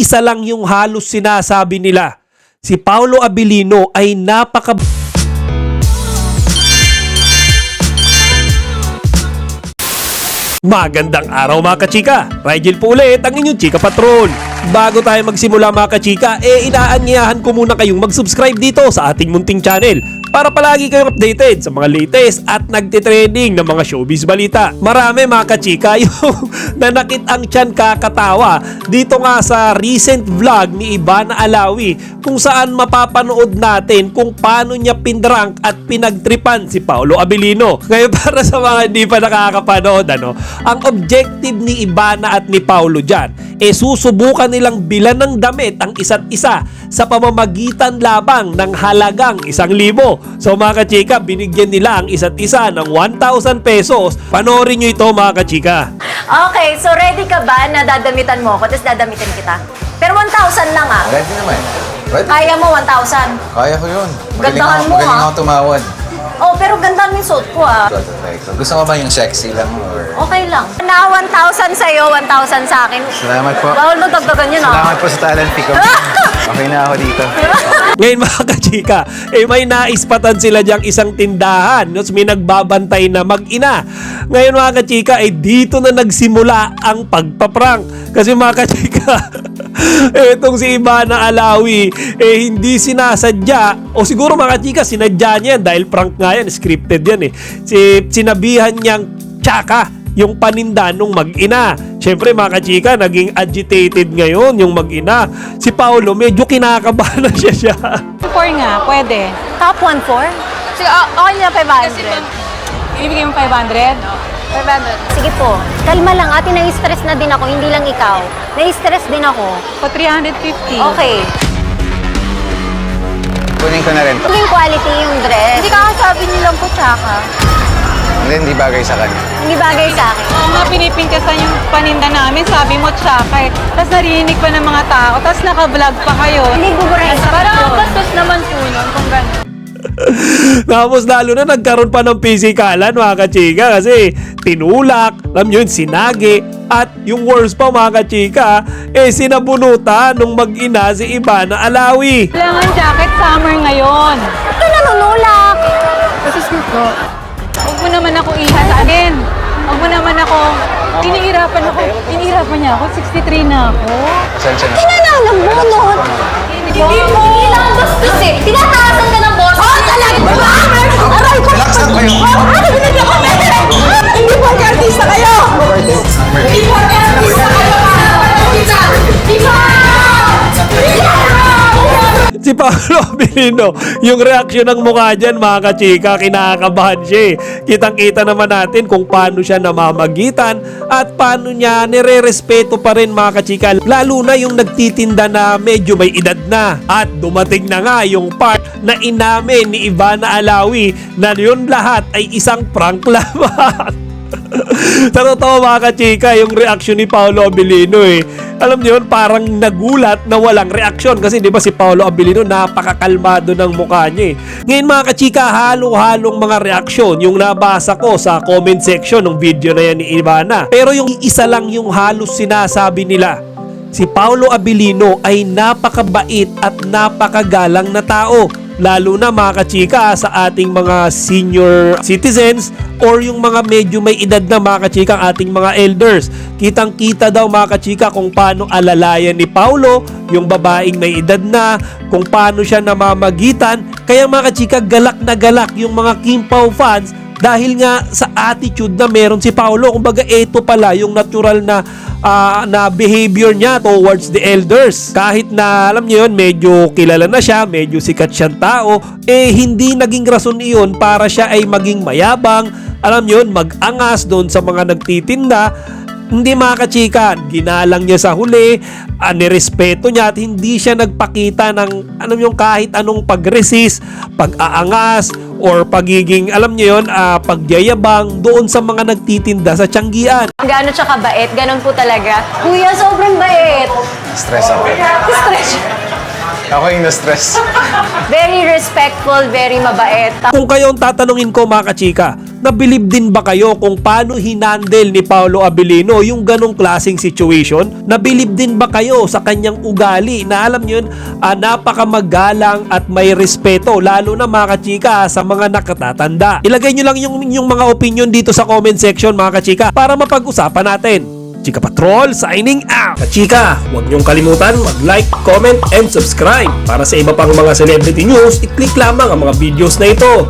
iisa lang yung halos sinasabi nila. Si Paolo Abilino ay Magandang araw mga kachika! Rigel po ulit ang inyong chika patron. Bago tayo magsimula mga kachika, inaanyayahan ko muna kayong mag-subscribe dito sa ating munting channel para palagi kayong updated sa mga latest at nagtitrending ng mga showbiz balita. Marami mga kachika yung nanakit ang tiyan kakatawa dito nga sa recent vlog ni Ivana Alawi kung saan mapapanood natin kung paano niya pindrank at pinagtripan si Paolo Abilino. Ngayon para sa mga hindi pa nakakapanood, ang objective ni Ivana at ni Paolo dyan, susubukan nilang bilan ng damit ang isa't isa sa pamamagitan labang ng halagang 1,000. So mga kachika, binigyan nila ang isa't isa ng 1,000 pesos. Panoorin nyo ito mga kachika. Okay, so ready ka ba na dadamitan mo ako, tapos dadamitan kita? Pero 1,000 lang ah. Ready naman. Ready? Kaya mo 1,000? Kaya ko yun. Gandahan mo, magaling ha? ako tumawad. Oh, pero ganda yung suot ko ah. Gusto mo ba yung sexy lang? Or... Okay lang. Na 1,000 sa'yo, 1,000 sa akin. Salamat po. Bawal mo dagdagan yun ah. Salamat po sa talent ko. Okay na ako dito. Ngayon mga kachika, may naispatan sila diyang isang tindahan. May nagbabantay na mag-ina. Ngayon mga kachika, dito na nagsimula ang pagpaprank. Kasi mga kachika, itong si Ivana Alawi, hindi sinasadya. O siguro mga kachika, sinadya niya yan dahil prank nga yan, scripted yan sinabihan niyang tsaka yung paninda nung mag-ina. Siyempre mga kachika, naging agitated ngayon yung mag-ina. Si Paolo, medyo kinakabahan na siya. 4 nga, pwede. Top 1,4? Sige, okay na 500. Ibigay mo 500? 500. Sige po. Kalma lang ate, na-stress na din ako, hindi lang ikaw. Na-stress din ako. So 350. Okay. Kunin ko na rin to. Yung quality yung dress. Hindi kakasabi nilang po tsaka. Hindi bagay sa kanya. Hindi bagay sa akin. Oo nga, pinipintasan yung paninda namin. Sabi mo tsaka eh. Tapos narinig pa ng mga tao. Tapos naka-vlog pa kayo. Hindi buburahin sa Parang ang yun. bastos naman po nun kung gano'n. Tapos lalo na nagkaroon pa ng pisikalan mga kachika kasi tinulak, alam nyo yun, sinagi, at yung worst pa mga kachika, sinabunutan nung mag-ina si Ivana Alawi. Kailangan jacket summer ngayon. Ito nanunulak. Kasi sito. Huwag mo naman ako iha sa akin. Huwag mo naman ako. Inihirapan ako. Inihirapan niya ako. 63 na ako. Pasensya na. Kailangan ng bunot. Hindi mo. Kailangan bastos eh. Tinataasan ka ng boss. Oh, talaga ba? Aray ko. Relax lang kayo. Ano binigyan ko? Hindi po artista kayo. Hindi po artista kayo. Di ba? Si Paolo Abilino, yung reaksyon ng mukha dyan mga kachika, kinakabahan siya Kitang-kita naman natin kung paano siya namamagitan at paano niya nire-respeto pa rin mga kachika. Lalo na yung nagtitinda na medyo may edad na. At dumating na nga yung part na inamin ni Ivana Alawi na yun lahat ay isang prank lamang. Sa totoo mga kachika, yung reaksyon ni Paolo Abilino alam niyo yun, parang nagulat na walang reaksyon kasi di ba si Paolo Abilino napakakalmado ng mukha niya Ngayon mga kachika, halo-halong mga reaksyon yung nabasa ko sa comment section ng video na yan ni Ivana. Pero yung isa lang yung halos sinasabi nila. Si Paolo Abilino ay napakabait at napakagalang na tao. Lalo na mga kachika sa ating mga senior citizens or yung mga medyo may edad na mga kachika ang ating mga elders. Kitang-kita daw mga kachika kung paano alalayan ni Paolo, yung babaeng may edad na, kung paano siya namamagitan. Kaya mga kachika, galak na galak yung mga Kim Pao fans dahil nga sa attitude na meron si Paolo. Kumbaga ito pala yung natural na behavior niya towards the elders. Kahit na alam niyo yun, medyo kilala na siya, medyo sikat siyang tao, hindi naging rason iyon para siya ay maging mayabang, alam niyo yun, mag-angas doon sa mga nagtitinda. Hindi mga kachika, ginalang niya sa huli, nirespeto niya at hindi siya nagpakita ng yung kahit anong pag-resist, pag-aangas, or pagiging, alam niyo yun, pagyayabang doon sa mga nagtitinda sa Tianggian. Gaano siya kabait, ganon po talaga. Kuya, sobrang bait. Stress ako. Stress. Ako yung na-stress. Very respectful, very mabait. Kung kayo ang tatanungin ko mga kachika, nabilib din ba kayo kung paano hinandle ni Paolo Abilino yung ganong klaseng situation? Nabilib din ba kayo sa kanyang ugali na alam nyo yun, napakamagalang at may respeto, lalo na mga kachika sa mga nakatatanda? Ilagay nyo lang yung mga opinion dito sa comment section mga kachika para mapag-usapan natin. Chika Patrol signing out! Kachika, huwag niyong kalimutan mag-like, comment, and subscribe. Para sa iba pang mga celebrity news, i-click lamang ang mga videos na ito.